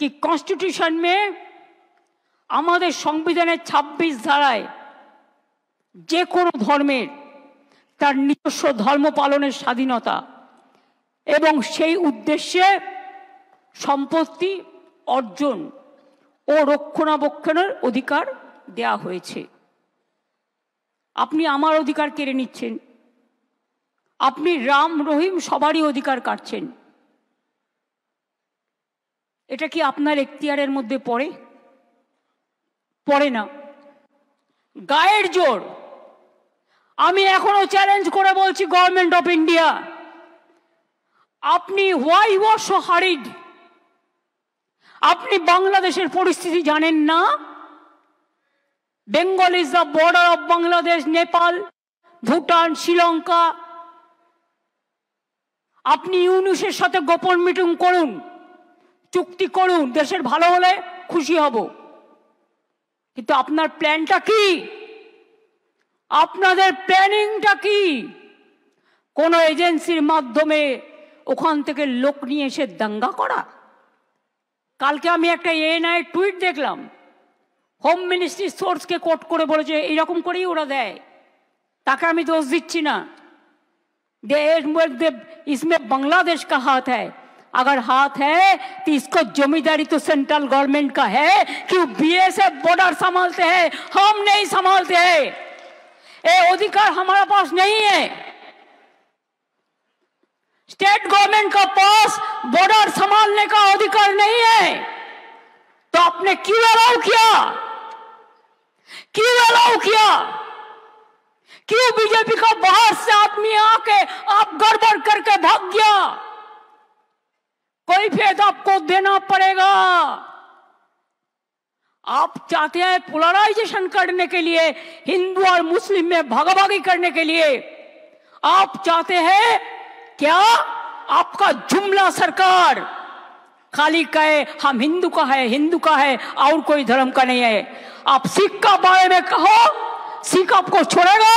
कि कॉन्स्टिट्यूशन में আমাদের সংবিধানের 26 ধারায় যে কোনো ধর্মের তার নিজস্ব ধর্ম পালনের স্বাধীনতা এবং সেই উদ্দেশ্যে সম্পত্তি অর্জন ও রক্ষণাবেক্ষণের অধিকার দেয়া হয়েছে। আপনি আমার অধিকার কেড়ে নিচ্ছেন, আপনি রাম রহিম সবারই অধিকার কাটছেন। এটা কি আপনার এখতিয়ারের মধ্যে পড়ে? পড়ে না। গায়ের জোর আমি এখনো চ্যালেঞ্জ করে বলছি গভর্নমেন্ট অফ ইন্ডিয়া, আপনি হোয়াই ওয়ার সো হারিড? আপনি বাংলাদেশের পরিস্থিতি জানেন না? Bengal is the border of Bangladesh, Nepal, Bhutan, Sri Lanka. আপনি ইউনুসের সাথে গোপন মিটিং করুন, চুক্তি করুন, দেশের ভালো হলে খুশি হব, কিন্তু আপনার প্ল্যানটা কি? আপনাদের প্ল্যানিংটা কি? কোন এজেন্সির মাধ্যমে ওখান থেকে লোক নিয়ে এসে দাঙ্গা করা? কালকে আমি একটা এএনআই টুইট দেখলাম, হোম মিনিস্ট্রি সোর্সকে কোট করে বলেছে এইরকম করেই ওরা দেয়। তাকে আমি দোষ দিচ্ছি না, इसमें बांग्लादेश का हाथ है। अगर हाथ है तो इसको जमींदारी तो सेंट्रल गवर्नमेंट का है कि बीएसएफ बॉर्डर संभालते हैं, हम नहीं संभालते हैं। ये अधिकार हमारे पास नहीं है। स्टेट गवर्नमेंट का पास बॉर्डर संभालने का अधिकार नहीं है। तो आपने क्यों अलाउ किया? क्यों अलाउ किया? क्यों बीजेपी का बाहर से आदमी आके आप गड़बड़ करके भाग गया? कोई फेद आपको देना पड़ेगा। आप चाहते हैं पोलराइजेशन करने के लिए, हिंदू और मुस्लिम में भागाभागी करने के लिए। आप चाहते हैं क्या आपका जुमला सरकार खाली कहे हम हिंदू का है, हिंदू का है और कोई धर्म का नहीं है। आप सिख का बारे में कहो, सिख आपको छोड़ेगा?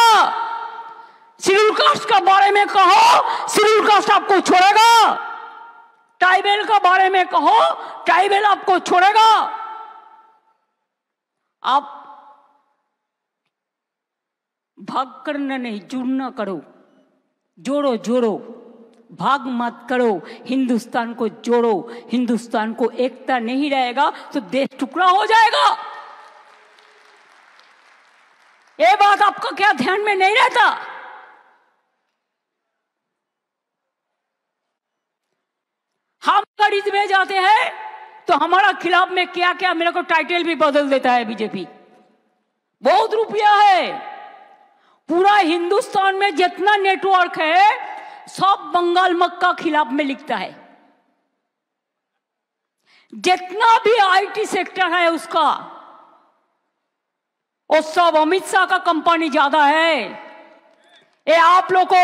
शेड्यूल कास्ट का बारे में कहो, शेड्यूल कास्ट आपको छोड़ेगा? ट्राइबल का बारे में कहो, ट्राइबल आपको छोड़ेगा? आप भाग करना नहीं, जुड़ना करो, जोड़ो जोड़ो, भाग मत करो, हिंदुस्तान को जोड़ो। हिंदुस्तान को एकता नहीं रहेगा तो देश टुकड़ा हो जाएगा। ये बात आपका क्या ध्यान में नहीं रहता? हम खरीद में जाते हैं तो हमारा खिलाफ में क्या क्या, मेरे को टाइटल भी बदल देता है बीजेपी। बहुत रुपया है, पूरा हिंदुस्तान में जितना नेटवर्क है सब बंगाल मक्का खिलाफ में लिखता है। जितना भी आईटी सेक्टर है उसका, वो सब अमित शाह का कंपनी ज्यादा है। ये आप लोग को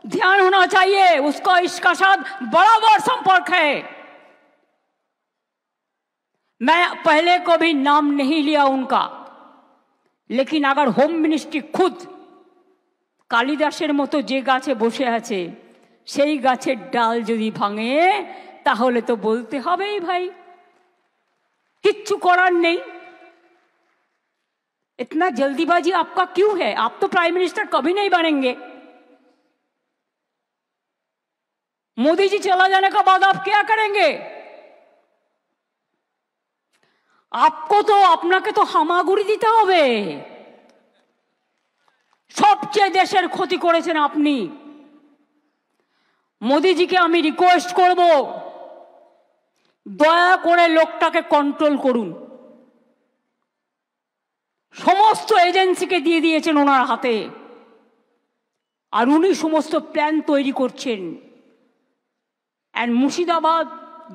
ध्यान होना चाहिए, उसका इसका साथ बराबर संपर्क है। मैं पहले को भी नाम नहीं लिया उनका, लेकिन अगर होम मिनिस्ट्री खुद কালিদাসের মতো যে গাছে বসে আছে সেই গাছের ডাল যদি ভাঙে তাহলে তো বলতে হবেই ভাই, কিচ্ছু করার নেই। इतना जल्दीबाजी आपका क्यों है? आप तो प्राइम मिनिस्टर कभी नहीं बनेंगे। मोदी जी चला जाने के बाद आप क्या करेंगे? आपको तो अपना के तो हामागुड़ी দিতে হবে। সবচেয়ে দেশের ক্ষতি করেছেন আপনি। মোদিজিকে আমি রিকোয়েস্ট করব, দয়া করে লোকটাকে কন্ট্রোল করুন। সমস্ত এজেন্সিকে দিয়ে দিয়েছেন ওনার হাতে, আর উনি সমস্ত প্ল্যান তৈরি করছেন। এন্ড মুর্শিদাবাদ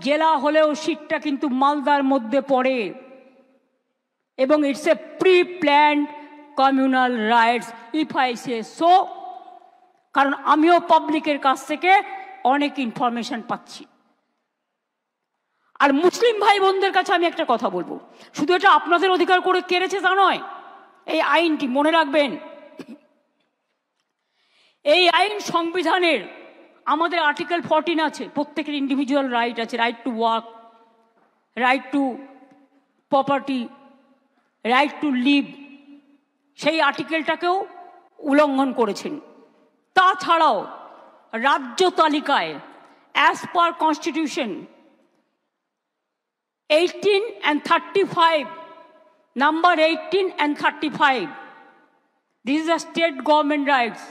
জেলা হলেও সিটটা কিন্তু মালদার মধ্যে পড়ে, এবং it's a pre planned communal rights if I say so. কারণ আমিও পাবলিকের কাছ থেকে অনেক ইনফরমেশন পাচ্ছি। আর মুসলিম ভাই বোনদের কাছে আমি একটা কথা বলবো, শুধু এটা আপনাদের অধিকার করে কেড়েছে তা নয়। এই আইনটি মনে রাখবেন, এই আইন সংবিধানের আমাদের আর্টিকেল 14 আছে, প্রত্যেকের ইন্ডিভিজুয়াল রাইট আছে, right to work, right to property, right to live, সেই আর্টিকেলটাকেও উল্লঙ্ঘন করেছেন। তাছাড়াও রাজ্য তালিকায় as per constitution 18 and 35, number 18 and 35, this is the state government rights,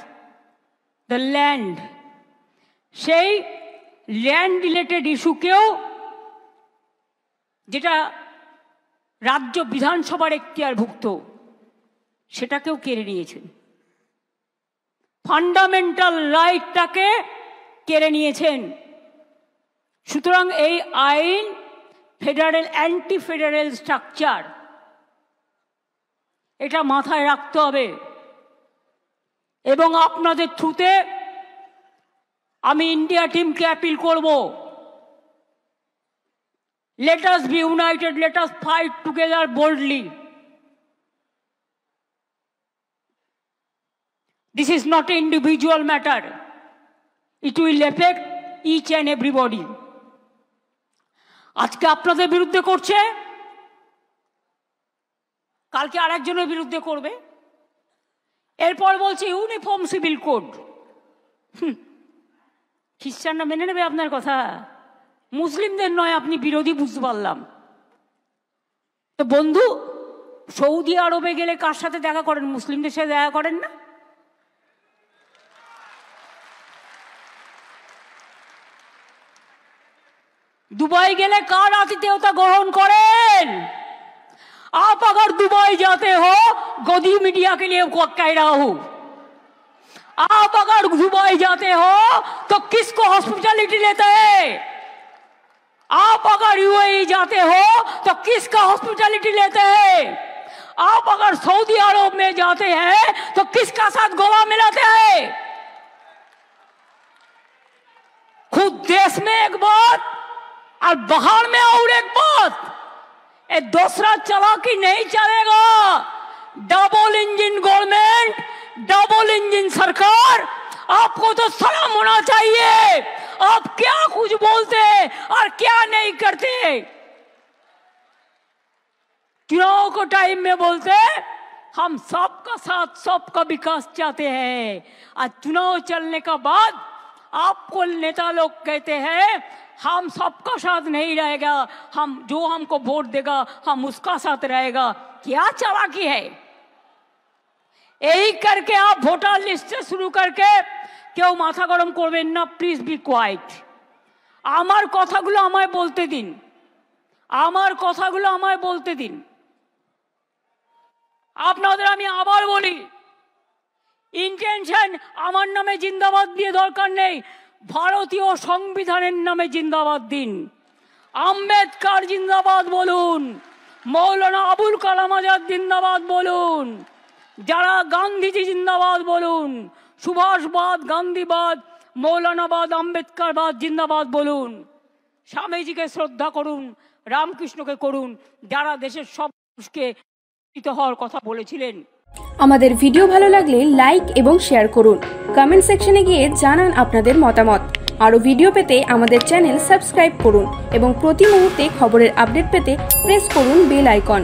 the land, সেই ল্যান্ড রিলেটেড ইস্যুকেও, যেটা রাজ্য বিধানসভার এখতিয়ারভুক্ত, সেটাকেও কেড়ে নিয়েছেন। ফান্ডামেন্টাল রাইটটাকে কেড়ে নিয়েছেন। সুতরাং এই আইন ফেডারেল, অ্যান্টি ফেডারেল স্ট্রাকচার, এটা মাথায় রাখতে হবে। এবং আপনাদের থ্রুতে আমি ইন্ডিয়া টিমকে অ্যাপিল করব, let us be united, let us fight together boldly. This is not an individual matter, it will affect each and everybody. আজকে আপনাদের বিরুদ্ধে করছে, কালকে আরেকজনের বিরুদ্ধে করবে, এরপর বলছে ইউনিফর্ম সিভিল কোড। খ্রিস্টানরা মেনে নেবে আপনার কথা? মুসলিমদের নয়, আপনি বিরোধী, বুঝতে পারলাম। তো বন্ধু, সৌদি আরবে গেলে কার সাথে দেখা করেন? মুসলিমদের সাথে দেখা করেন না? दुबई गेले कार आतिथ्यता ग्रहण करें? आप अगर दुबई जाते हो, गोदी मीडिया के लिए कह रहा हूं, आप अगर दुबई जाते हो तो किसको हॉस्पिटैलिटी लेते हैं? आप अगर यूएई जाते हो तो किसका हॉस्पिटैलिटी लेते हैं? आप अगर सऊदी अरब में जाते हैं तो किसका साथ गला मिलाते हैं? खुद देश में एक बात और बाहर में और एक बात, ये दूसरा चालाकी नहीं चलेगा। Double engine government, double engine सरकार, आपको तो सलाम होना चाहिए। आप क्या कुछ बोलते और क्या नहीं करते। चुनाव को टाइम में बोलते हम सबका साथ, सबका विकास चाहते हैं, और चुनाव चलने का बाद आपको नेता लोग कहते हैं हम सबका साथ नहीं रहेगा, हम जो हमको वोट देगा हम उसका साथ रहेगा। क्या चालाकी है? यही करके आप वोटर लिस्ट से शुरू करके क्यों माथा गरम करबेन ना। Please B quite. आमार कथागुलो आमाय बोलते दिन, आमार कथागुलो आमाय बोलते दिन। आपनादेर आमी आबार बोली, इंटेंशन आमार नामे जिंदाबाद दिए दरकार नेই, ভারতীয় সংবিধানের নামে জিন্দাবাদ দিন। আম্বেদকর জিন্দাবাদ বলুন, মৌলানা আবুল কালাম আজাদ জিন্দাবাদ বলুন, যারা গান্ধীজি জিন্দাবাদ বলুন, সুভাষবাদ, গান্ধীবাদ, মৌলানাবাদ, আম্বেদকরবাদ জিন্দাবাদ বলুন। স্বামীজিকে শ্রদ্ধা করুন, রামকৃষ্ণকে করুন, যারা দেশের সব মানুষকে হওয়ার কথা বলেছিলেন। আমাদের ভিডিও ভালো লাগলে লাইক এবং শেয়ার করুন। কমেন্ট সেকশনে গিয়ে জানান আপনাদের মতামত। আরো ভিডিও পেতে আমাদের চ্যানেল সাবস্ক্রাইব করুন এবং প্রতি মুহূর্তে খবরের আপডেট পেতে প্রেস করুন বেল আইকন।